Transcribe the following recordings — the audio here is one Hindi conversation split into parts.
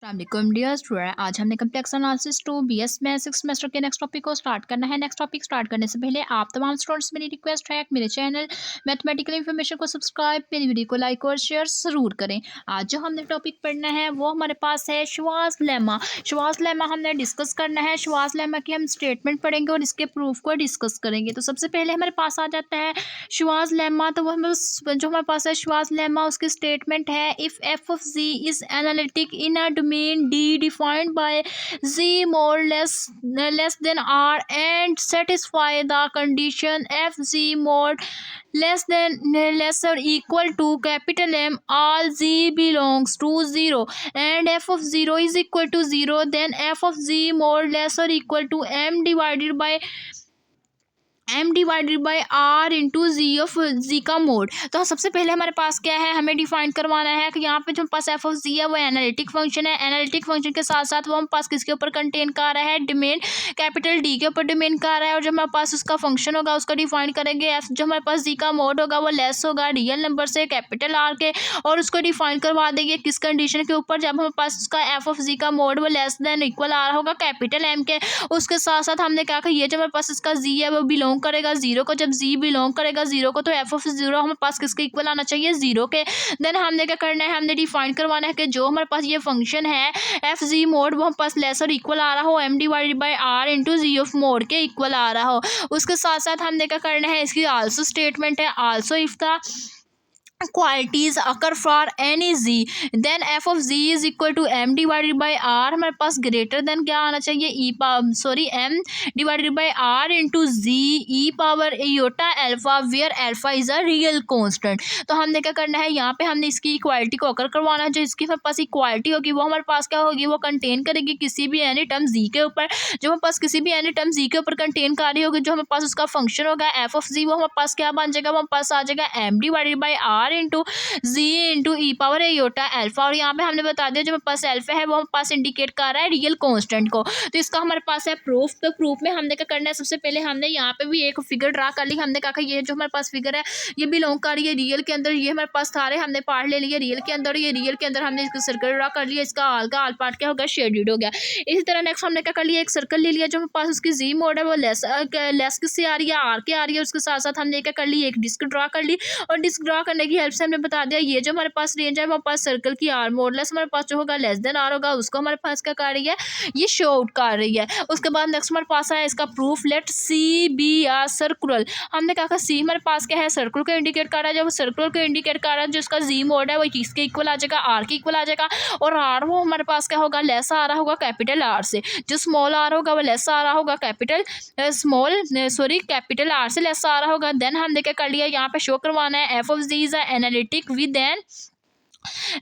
अस्सलाम डियर स्टूडेंट, आज हमने कम्प्लेक्स एनालिसिस टू बीएस में 6 सेमेस्टर के नेक्स्ट टॉपिक को स्टार्ट करना है। नेक्स्ट टॉपिक स्टार्ट करने से पहले आप तमाम स्टूडेंट्स मेरी रिक्वेस्ट है कि मेरे चैनल मैथमेटिकल इन्फॉर्मेशन को सब्सक्राइब, मेरी वीडियो को लाइक और शेयर ज़रूर करें। आज जो हमने टॉपिक पढ़ना है वो हमारे पास है श्वार्ट्ज लेमा। श्वार्ट्ज लेमा हमने डिस्कस करना है। श्वार्ट्ज लेमा की हम स्टेटमेंट पढ़ेंगे और इसके प्रूफ को डिस्कस करेंगे। तो सबसे पहले हमारे पास आ जाता है श्वार्ट्ज लेमा। तो वो जो हमारे पास है श्वार्ट्ज लेमा, उसकी स्टेटमेंट है if f of z is analytic in a domain D defined by Z more less than R and satisfy the condition f Z more lesser equal to capital M, all Z belongs to 0 and f of 0 is equal to 0, then f of Z more lesser equal to M divided by R into z of z का मोड। तो सबसे पहले हमारे पास क्या है, हमें डिफाइन करवाना है कि यहाँ पे जो पास एफ ऑफ जी है वो एनालिटिक फंक्शन है। एनालिटिक फंक्शन के साथ साथ वो हम पास किसके ऊपर कंटेन कर रहा है, डोमेन कैपिटल डी के ऊपर डोमेन कर रहा है। और जो हमारे पास उसका फंक्शन होगा उसका डिफाइन करेंगे। एफ जो हमारे पास जी का मोड होगा वो लेस होगा रियल नंबर से कैपिटल आर के, और उसको डिफाइन करवा देंगे किस कंडीशन के ऊपर, जब हमारे पास उसका एफ ऑफ जी का मोड वो लेस देन इक्वल आ रहा होगा कैपिटल एम के। उसके साथ साथ हमने क्या कहा, ये जो हमारे पास इसका जी है वो बिलोंग करेगा जीरो को। जब जी बिलोंग करेगा जीरो को तो एफ ऑफ जीरो हमारे पास किसके इक्वल आना चाहिए, जीरो के। देन हमने क्या करना है, हमने डिफाइन करवाना है कि जो हमारे पास ये फंक्शन है एफ जी मोड वो हमारे पास लेस और इक्वल आ रहा हो m divided by r into z of mod के इक्वल आ रहा हो। उसके साथ साथ हमने क्या करना है, इसकी आल्सो स्टेटमेंट है also if the quantities occur for any z then f of z is equal to m divided by r, हमारे पास ग्रेटर देन क्या आना चाहिए, m divided by r into z e power iota alpha where alpha is a real constant। तो हमने क्या करना है, यहाँ पे हमने इसकी इक्वालिटी को अकर करवाना है। जो इसकी हमारे पास इक्वालिटी होगी वो हमारे पास क्या होगी, वो कंटेन करेगी किसी भी एनी टर्म z के ऊपर। जो हमारे पास किसी भी एनी टर्म z के ऊपर कंटेन कर रही होगी, जो हमारे पास उसका फंक्शन होगा एफ ऑफ जी, वो हमारे पास क्या बन जाएगा, वो हमारे पास आ जाएगा m divided by r into z into e power iota alpha. और यहाँ पे हमने बता दिया जो हमारे पास अल्फा है वो हमारे पास इंडिकेट कर रहा है रियल कांस्टेंट को। तो इसका हमारे पास है प्रूफ। तो प्रूफ में हमने क्या करना है, सबसे पहले हमने यहाँ पे भी एक फिगर ड्रा कर ली। हमने कहा ये जो हमारे पास फिगर है ये बिलोंग कर रही है रियल के अंदर। ये हमारे पास सारे हमने पार्ट ले लिए रियल के अंदर, ये रियल के अंदर हमने इसका सर्कल ड्रा कर लिया। इसका आल पार्ट क्या होगा, शेडेड हो गया। इसी तरह नेक्स्ट हमने क्या कर लिया, एक सर्कल ले लिया जो हमारे पास उसकी जी मोड है वो लेस किससे आ रही है, आर के आ रही है। उसके साथ साथ हमने क्या कर ली, एक डिस्क ड्रा कर ली, और डिस्क ड्रा करने की हेल्प से हमने बता दिया ये जो हमारे पास रेंज है हमारे पास सर्कल की आर मोडलेस हमारे पास जो होगा लेस देन आर होगा, उसको हमारे पास क्या कर रही है, ये शो आउट कर रही है। उसके बाद नेक्स्ट हमारे पास है इसका प्रूफ, लेट सी बी आ सर्कुलर। हमने कहा सी हमारे पास क्या है, सर्कल को इंडिकेट कर रहा है। जब सर्कल को इंडिकेट कर रहा है जो उसका जी मोड है वो किसके इक्वल आ जाएगा, आर के इक्वल आ जाएगा। और आर वो हमारे पास क्या होगा, लेस आ रहा होगा कैपिटल आर से। जो स्मॉल आर होगा वो लेस आ रहा होगा कैपिटल आर से लेस आ रहा होगा। देन हमने क्या कर लिया, यहाँ पे शो करवाना है f of z is analytic within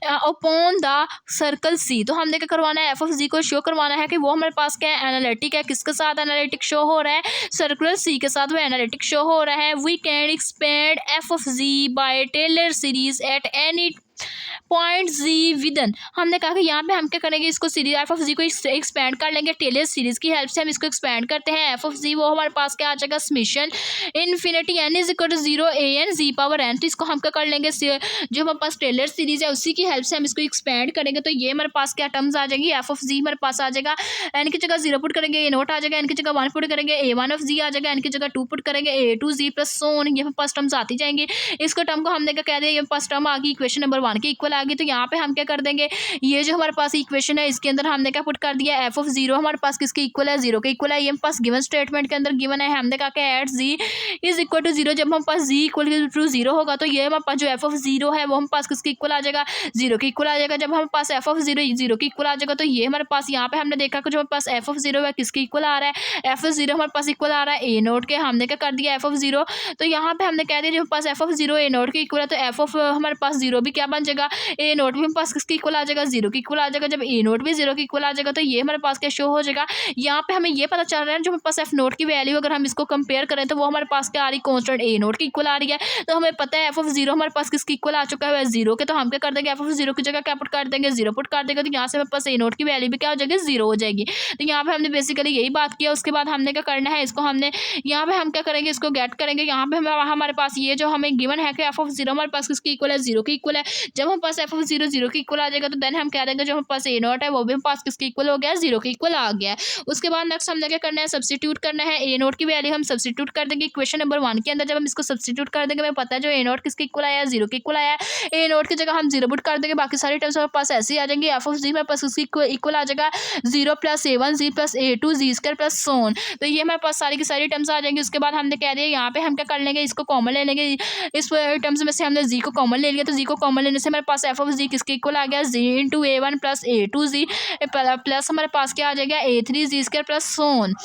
upon the circle C. तो हमने क्या करवाना है, एफ ऑफ जी को शो करवाना है कि वो हमारे पास क्या है, एनालिटिक है। किसके साथ एनालिटिक शो हो रहा है, सर्कुलर सी के साथ वो एनालिटिक शो हो रहा है। We can expand f of z by Taylor series at any point z within. हमने कहा कि यहाँ पे हम क्या करेंगे, इसको सीरीज एफ ऑफ जी को एक्सपेंड कर लेंगे टेलर सीरीज की हेल्प से। हम इसको एक्सपेंड करते हैं, एफ ऑफ जी वो हमारे पास क्या आ जाएगा, summation infinity n is equal to 0 a n z power n. तो इसको हम क्या कर लेंगे, जो हमारे पास टेलर सीरीज है उसी की हेल्प से हम इसको एक्सपेंड करेंगे। तो ये हमारे पास क्या टर्म्स आ जाएंगी, एफ ऑफ जी हमारे पास आ जाएगा, एन की जगह 0 पुट करेंगे ए नोट आ जाएगा, एन की जगह 1 पुट करेंगे ए 1 ऑफ जी आ जाएगा, एन की जगह 2 पुट करेंगे ए 2 जी प्लस सोन। ये हमारे पास टर्म्स आती जाएंगे। इसको टर्म को हमने क्या कह दिया, ये पास टर्म आ गई इक्वेशन नंबर 1 के इक्वल आ गई। तो यहाँ पे हम क्या कर देंगे, ये जो हमारे पास इक्वेशन है इसके अंदर हमने क्या पुट कर दिया, एफ ऑफ 0 हमारे पास किसके इक्वल है, 0 के इक्वल है। ये हमारे पास गिवन स्टेटमेंट के अंदर गिवन है। हमने कहा कि at z is equal to 0, जब हमारे पास जी इक्वल टू 0 होगा तो ये हमारे पास जो एफ ऑफ 0 है वो हमारे पास किसके इक्वल आ जाएगा, 0 के इक्वल आ जाएगा। जब हमारे पास एफ ऑफ 0 के इक्वल आ जाएगा तो ये हमारे पास यहाँ पे हमने देखा कि जो हमारे पास एफ ऑफ 0 है किसके इक्वल आ रहा है, एफ ऑफ 0 हमारे पास इक्वल आ रहा है ए नोट के। हमने क्या कर दिया, एफ ऑफ 0। तो यहाँ पे हमने कह दिया जो हमारे पास एफ ऑफ 0 ए नोट के इक्वल है, तो एफ ऑफ हमारे पास 0 भी क्या बन जाएगा, ए नोट भी हमारे पास किसके इक्वल आ जाएगा, 0 के इक्वल आ जाएगा। जब ए नोट भी 0 के इक्वल आ जाएगा तो ये हमारे पास क्या शो हो जाएगा, यहाँ पे हमें ये पता चल रहा है जो हमारे पास एफ नोट की वैल्यू अगर हम इसको कंपेयर करें तो वो हमारे पास क्या आ रही, कांस्टेंट ए नोट की इक्वल आ रही है। तो हमें पता है एफ ऑफ 0 हमारे पास किसकी इक्वल आ चुका है, 0 के। तो हम क्या कर देंगे, एफ ऑफ 0 की जगह क्या पुट कर देंगे, 0 पुट कर देंगे। तो यहाँ से हमारे पास ए नोट की वैल्यू भी क्या हो जाएगी, 0 हो जाएगी। तो यहाँ पे हमने बेसिकली यही बात किया। उसके बाद हमने क्या करना है, इसको हमने यहाँ पे हम क्या करेंगे, इसको गेट करेंगे। यहाँ पे हमारे पास ये जो हमें गिवन है कि एफ ऑफ 0 हमारे पास किसकी इक्वल है, 0 की इक्वल है। जब हमारे पास एफ ऑफ जीरो जीरो के इक्वल आ जाएगा तो देन हम कह देंगे जो हमारे पास ए नॉट है वो भी हमारे पास किसके इक्वल हो गया, जीरो के इक्वल आ गया है। उसके बाद नेक्स्ट हमने क्या करना है, सब्स्टिट्यूट करना है। ए नॉट की वैल्यू हम सब्स्टिट्यूट कर देंगे इक्वेशन नंबर 1 के अंदर। जब हम इसको सब्स्टिट्यूट कर देंगे हमें पता है जो ए नॉट किसके इक्वल आया है, जीरो के इक्वल आया है। ए नॉट की जगह हम जीरो पुट कर देंगे, बाकी सारी टर्म्स हमारे पास ऐसे ही आ जाएंगे। एफ ऑफ जी हमारे पास उसकी इक्वल आ जाएगा zero plus a one z plus a two z square plus so on. तो ये हमारे पास सारी की सारी टर्म्स आ जाएंगी। उसके बाद हमने कह दिया यहाँ पे हम क्या कर लेंगे, इसको कॉमन ले लेंगे। इस टर्म्स में से हमने जी को कॉमन ले लिया, तो जी को कॉमन लेने से हमारे पास एफ ऑफ जी किसके इक्वल आ गया, z into a one plus a two z plus हमारे पास क्या आ जाएगा a three z square plus so on.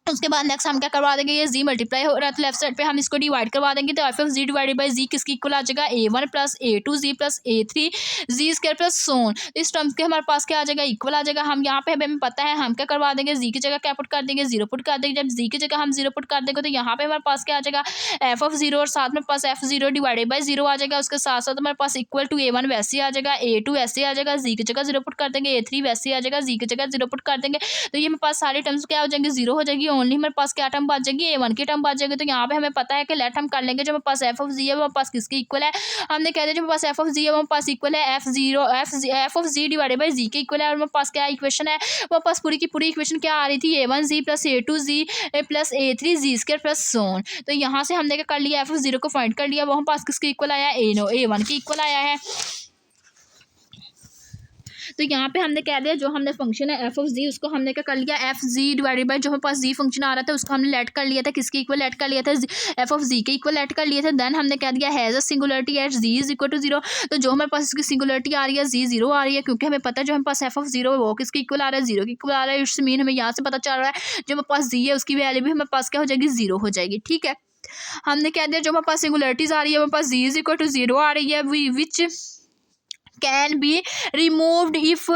उसके बाद नेक्स्ट हम क्या करवा देंगे, ये जी मल्टीप्लाई हो रहा है तो लेफ्ट साइड पे हम इसको डिवाइड करवा देंगे। तो f of z divided by z किसकी इक्वल आ जाएगा, a one plus a two z plus a three z square plus so on. इस टर्म्स के हमारे पास क्या आ जाएगा, इक्वल आ जाएगा। हम यहाँ पे हमें पता है हम क्या करवा देंगे, जी की जगह क्या पुट कर देंगे, जीरो पुट कर देंगे। जब जी की जगह हम जीरो पुट कर देंगे तो यहाँ पे हमारे पास क्या आ जाएगा, एफ ऑफ जीरो और साथ में पास f zero divided by zero आ जाएगा। उसके साथ साथ हमारे पास इक्वल टू ए वन वैसे आ जाएगा, ए टू ऐसे आ जाएगा, जी की जगह जीरो पुट कर देंगे, ए थ्री वैसे आ जाएगा, जी की जगह जीरो पुट कर देंगे। तो ये हमारे पास सारे टर्म्स क्या हो जाएंगे, जीरो हो जाएगी। ओनली हमारे पास क्या टर्म बच जाएगी, ए वन की टर्म बच जाएगी। तो यहाँ पे हमें पता है कि लेट हम कर लेंगे जो हमारे पास एफ ऑफ जी है वो पास किसके इक्वल है, हमने कह दिया जो हमारे पास एफ ऑफ जी है वो पास इक्वल है f of z divided by z के इक्वल है। और हमारे पास क्या इक्वेशन है, वो पास पूरी की पूरी इक्वेशन क्या आ रही थी, a one z plus a two z plus a three z square plus so on. तो यहाँ से हमने क्या कर लिया, एफ ऑफ जीरो को फाइंड कर लिया, वो हम पास किसके इक्वल आया, ए वन के इक्वल आया है। तो यहाँ पे हमने कह दिया जो हमने फंक्शन है एफ ऑफ जी उसको हमने क्या कर लिया, एफ जी डिवाइडेड बाई जो हमारे पास जी फंक्शन आ रहा था उसको हमने लेट कर लिया था, किसके इक्वल लेट कर लिया था, एफ ऑफ जी के इक्वल लेट कर लिया था। देन हमने कह दिया has a singularity at z is equal to zero. तो जो हमारे पास इसकी सिंगुलरिटी आ रही है जी जीरो आ रही है, क्योंकि हमें पता है जो हमारे पास एफ ऑफ जीरो वो किसके इक्वल आ रहा है, जीरो के इक्वल आ रहा है। इट्स मीन हमें यहाँ से पता चल रहा है जो हमारे पास जी है उसकी वैल्यू भी हमारे पास क्या हो जाएगी, जीरो हो जाएगी। ठीक है, हमने कह दिया जो हमारे पास सिंगुलरिटीज आ रही है हमारे पास z is equal to zero आ रही है, which can be removed if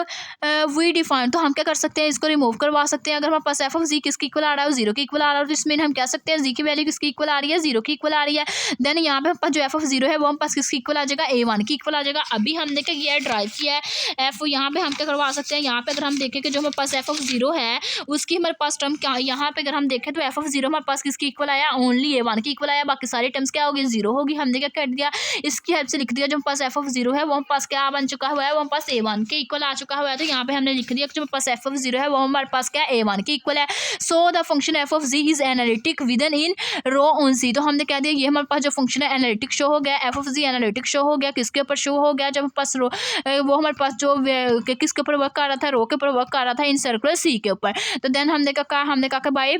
we define. तो हम क्या कर सकते हैं, इसको रिमूव करवा सकते हैं। अगर हमारे पास एफ ऑफ जी किसकी इक्वल आ रहा है, जीरो की इक्वल आ रहा है, तो इसमें हम कह सकते हैं जी की वैल्यू किसकी इक्वल आ रही है, जीरो की इक्वल आ रही है। देन यहाँ पे हमारे पास जो एफ ऑफ जीरो है वो हम पास किसकी इक्वल आ जाएगा, ए वन की इक्वल आ जाएगा। अभी हमने क्या किया है, ड्राइव किया है एफ, यहाँ पे हम क्या करवा सकते हैं, यहाँ पे अगर हम देखें कि जो हमारे पास एफ ऑफ जीरो है उसकी हमारे पास टर्म क्या, यहाँ पे अगर हम देखें तो एफ ऑफ जीरो हमारे पास किसकी इक्वल आया, ओनली ए वन की इक्वल आया, बाकी सारी टर्म्स क्या होगी, जीरो होगी। हमने क्या कर दिया, इसकी हेल्प से लिख दिया जो हमारे पास एफ ऑफ जीरो है वो हमारे पास क्या बन चुका हुआ है, वो पास ए वन के इक्वल आ चुका हुआ है। तो यहाँ पे हमने लिख दिया कि जो पास एफ ऑफ जीरो है वो हमारे पास क्या ए वन के इक्वल है। So the function f of z is analytic within in row on C. तो हमने कह दिया ये हमारे पास जो फंक्शन है एनालिटिक शो हो गया, f of z analytic show हो गया, किसके ऊपर शो हो गया, जब हमारे पास रो वो हमारे पास जो किसके ऊपर वर्क कर रहा था, रो के ऊपर वर्क कर रहा था इन सर्कुलर सी के ऊपर। तो देन हमने कहा बाई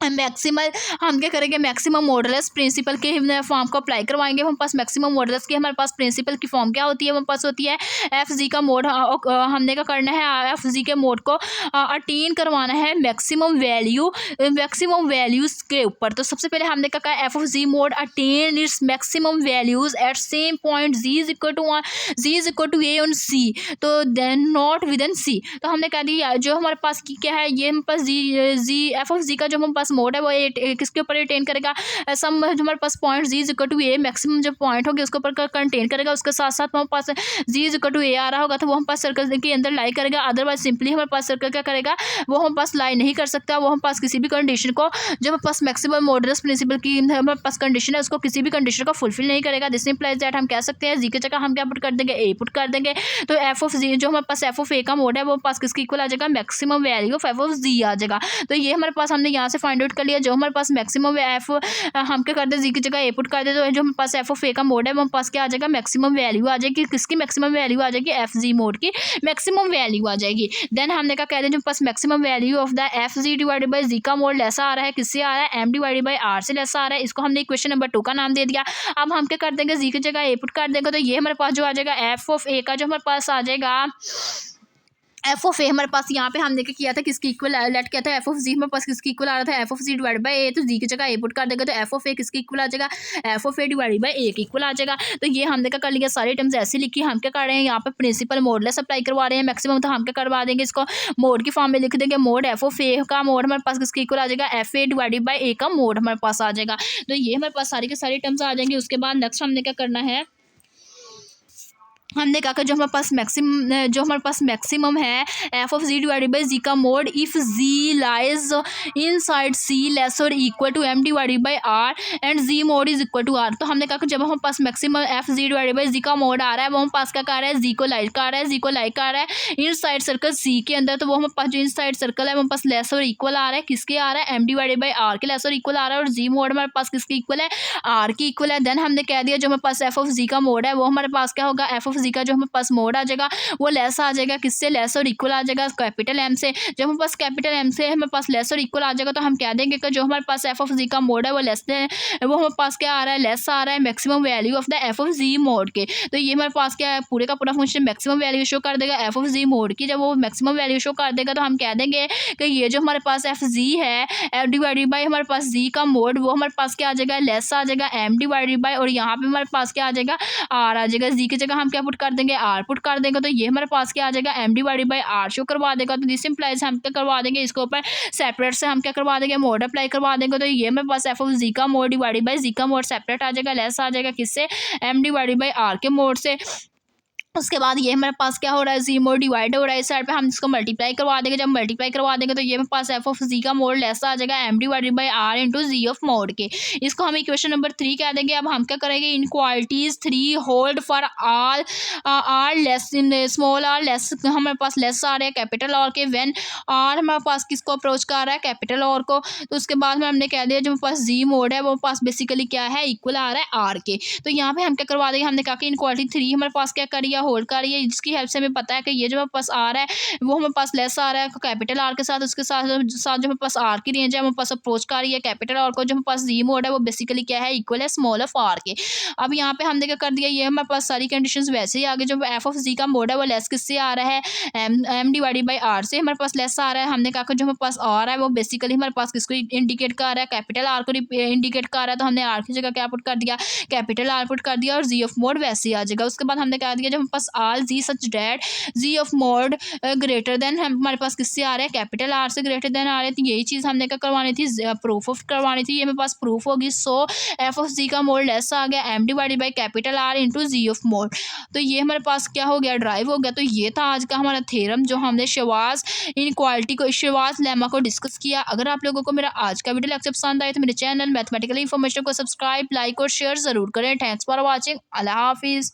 मैक्सिमल हम क्या करेंगे, मैक्सिमम मॉडुलस प्रिंसिपल के फॉर्म को अप्लाई करवाएंगे। हमारे पास मैक्सिमम मॉडुलस की हमारे पास प्रिंसिपल की फॉर्म क्या होती है, हमारे पास होती है एफ जी का मोड। हमने क्या करना है, एफ जी के मोड को अटेन करवाना है मैक्सिमम वैल्यूज़ के ऊपर। तो सबसे पहले हमने क्या कहा, f of z mod attain its maximum values at same point z is equal to a on C, तो then not within C. तो हमने कह दिया जो हमारे पास की क्या है, ये हमारे पास जी एफ ऑफ जी का जो हमारे पास मोड है वो किसके ऊपर अटेन करेगा, सम जो हमारे पास point z is equal to a maximum जो पॉइंट होगी उसके ऊपर कंटेन करेगा। उसके साथ साथ हमारे पास z is equal to a आ रहा होगा तो वो हम पास सर्कल के अंदर लाई करेगा। अदरवाइज सिंपली हमारे पास सर्कल क्या करेगा, वो हम पास लाई नहीं कर सकता। वो हम पास किसी भी कंडीशन को जो हमारे पास मैक्सिमम मॉडुलस प्रिंसिपल की हमारे पास कंडीशन है उसको किसी भी कंडीशन को फुलफिल नहीं करेगा। दिस इंप्लाइज दैट हम कह सकते हैं जी की जगह हम क्या पुट कर देंगे, ए पुट कर देंगे। तो एफ ऑफ जी जो हमारे पास एफ ऑफ ए का मोड है वो पास किसकी इक्वल आ जाएगा, maximum value of f of z आ जाएगा। तो ये हमारे पास हमने यहाँ से फाइंड आउट कर लिया जो हमारे पास मैक्सिमम एफ हम क्या करते हैं, जी की जगह ए पुट कर दे, तो जो हमारे पास एफ ऑफ ए का मोड है वो हमारे पास क्या आ जाएगा, मैक्सिमम वैल्यू आ जाएगी। किसकी मैक्सिमम वैल्यू आ जाएगी, एफ जी मोड की मैक्सिमम वैल्यू आ जाएगी। देन हमने क्या कह दिया जो पास maximum value of the f z divided by z का मोड ऐसा आ रहा है, किससे आ रहा है, एम डिवाइडेड बाई आर से ऐसा आ रहा है। इसको हमने इक्वेशन नंबर 2 का नाम दे दिया। अब हम क्या कर देंगे, जी की जगह ए पुट कर देंगे, तो ये हमारे पास जो आ जाएगा एफ ऑफ ए का जो हमारे पास आ जाएगा एफ ऑफ ए हमारे पास यहाँ पे हमने क्या किया था, किसकी इक्वल लेट किया था, एफ ऑफ जी हमारे पास किसकी इक्वल आ रहा था, f of z divide by a. तो जी की जगह ए पुट कर देगा तो एफ ऑफ ए किसकी इक्वल आ जाएगा, f of a divide by a की इक्वल आ जाएगा। तो ये हमने क्या कर लिया, सारी टर्म्स ऐसे लिखी। हम क्या कर रहे हैं, यहाँ पे प्रिंसिपल मॉडुलस अप्लाई करवा रहे हैं मैक्सिमम, तो हम क्या करवा देंगे, इसको मोड की फॉर्म में लिख देंगे। मोड एफ ऑफ ए का मोड हमारे पास किसकी इक्वल आ जाएगा, एफ ए डिवाइडेड बाई ए का मोड हमारे पास आ जाएगा। तो ये हमारे पास सारी की सारी टर्म्स आ जाएंगी। उसके बाद नेक्स्ट हमने क्या करना है, हमने कहा कि जो हमारे पास मैक्सिमम है f of z divided by z का mod if z lies inside C less और equal to M divided by R and z mod is equal to R. तो हमने कहा कि जब हमारे पास maximum f z divided by z का मोड आ रहा है वो हमारे पास क्या कर रहा है, जी को लाइक कर रहा है, जी को लाइक कर रहा है इन साइड सर्कल सी के अंदर। तो वो हमारे पास जो इन साइड सर्कल है हमारे पास लेस और इक्वल आ रहा है, किसके आ रहा है, एम डिवाइडेड बाई आर के लेस और इक्वल आ रहा है, और जी मोड हमारे पास किसके इक्वल है, आर की इक्वल है। देन हमने कह दिया जो हमारे पास एफ ऑफ जी का मोड है वो हमारे पास क्या होगा, एफ ऑफ जी का जो हमारे पास मोड आ जाएगा वो लेस आ जाएगा, किससे, लेस और इक्वल आ जाएगा कैपिटल एम से। जब हमारे पास कैपिटल एम से हमारे पास लेस और इक्वल आ जाएगा तो हम कह देंगे कि जो हमारे पास एफ ऑफ जी का मोड है वो लेस है, वो हमारे पास क्या आ रहा है, लेस आ रहा है maximum value of the f of z mod के। तो ये हमारे पास क्या है, पूरे का पूरा फंक्शन मैक्सिमम वैल्यू शो कर देगा एफ ऑफ जी मोड की। जब वो मैक्सिमम वैल्यू शो कर देगा तो हम कह देंगे कि ये जो हमारे पास एफ जी है एफ डिवाइडेड बाई हमारे पास जी का मोड वो हमारे पास क्या आ जाएगा, लेस आ जाएगा एम डिवाइडेड बाई, और यहाँ पे हमारे पास क्या आ जाएगा, आर आ जाएगा। जी की जगह हम क्या पुट कर देंगे, आर पुट कर देंगे। तो ये हमारे पास क्या आ जाएगा, m divided by r show करवा देगा। तो दिस इंप्लाइज हम क्या करवा देंगे, इसके ऊपर सेपरेट से हम क्या करवा देंगे, मोड अप्लाई करवा देंगे। तो ये हमारे पास एफ ऑफ जी का मोड डिवाइडेड बाई जी का मोड सेपरेट आ जाएगा, लेस आ जाएगा किससे, एम डिवाइडेड बाई आर के मोड से। उसके बाद ये हमारे पास क्या हो रहा है, जी मोड डिवाइड हो रहा है, इस साइड पे हम इसको मल्टीप्लाई करवा देंगे। जब मल्टीप्लाई करवा देंगे तो ये हमारे पास एफ ऑफ जी का मोड लेस आ जाएगा m divided by r into z of mod के। इसको हम इक्वेशन नंबर 3 कह देंगे। अब हम क्या करेंगे, inequalities 3 hold for all R less in small R less, हमारे पास लेस आ रहे हैं कैपिटल आर के, व्हेन आर हमारे पास किसको अप्रोच कर रहा है, कैपिटल आर को। तो उसके बाद में हमने कह दिया जो हमारे पास जी मोड है वो पास बेसिकली क्या है, इक्वल आ रहा है आर के। तो यहाँ पे हम क्या करवा देंगे, हमने कहा कि इन क्वालिटी 3 हमारे पास क्या करिए, होल्ड कर रही है, जिसकी हेल्प से हमें पता है कि ये जो हमारे पास आ रहा है वो हमारे पास लेस आ रहा है कैपिटल आर के साथ, उसके साथ साथ जो हमारे पास आर की रेंज है हमारे पास अप्रोच कर रही है कैपिटल आर को। जो हमारे पास जी मोड है वो बेसिकली क्या है, इक्वल है स्मॉल ऑफ आर के। अब यहाँ पे हमने क्या कर दिया, ये हमारे पास सारी कंडीशंस वैसे ही आगे, जो एफ ऑफ जी का मोड है वो लेस किससे आ रहा है, एम डिवाइडेड बाई आर से हमारे पास लेस आ रहा है। हमने कहा कि जो हमारे पास आ रहा है वो बेसिकली हमारे पास किसको इंडिकेट कर रहा है, कैपिटल आर को इंडिकेट कर रहा है। तो हमने आर की जगह क्या पुट कर दिया, कैपिटल आर पुट कर दिया, और जी ऑफ मोड वैसे ही आ जाएगा। उसके बाद हमने कहा दिया जो हमारे पास all z such that z of mod greater than हमारे पास किससे आ रहे हैं, कैपिटल आर से ग्रेटर देन आ रहे हैं। तो यही चीज़ हमने क्या करवानी थी, प्रूफ ऑफ करवानी थी, ये मेरे पास प्रूफ होगी। सो एफ ऑफ जी का मोड लेस आ गया m divided by capital r into z of mod. तो ये हमारे पास क्या हो गया, ड्राइव हो गया। तो ये था आज का हमारा थ्योरम जो हमने शवाज इनक्वालिटी को, शवाज लेमा को डिस्कस किया। अगर आप लोगों को मेरा आज का वीडियो लेक्चर पसंद आए तो मेरे चैनल मैथमेटिकल इन्फॉर्मेशन को सब्सक्राइब, लाइक और शेयर ज़रूर करें। Thanks for watching. अल्लाह हाफिज़।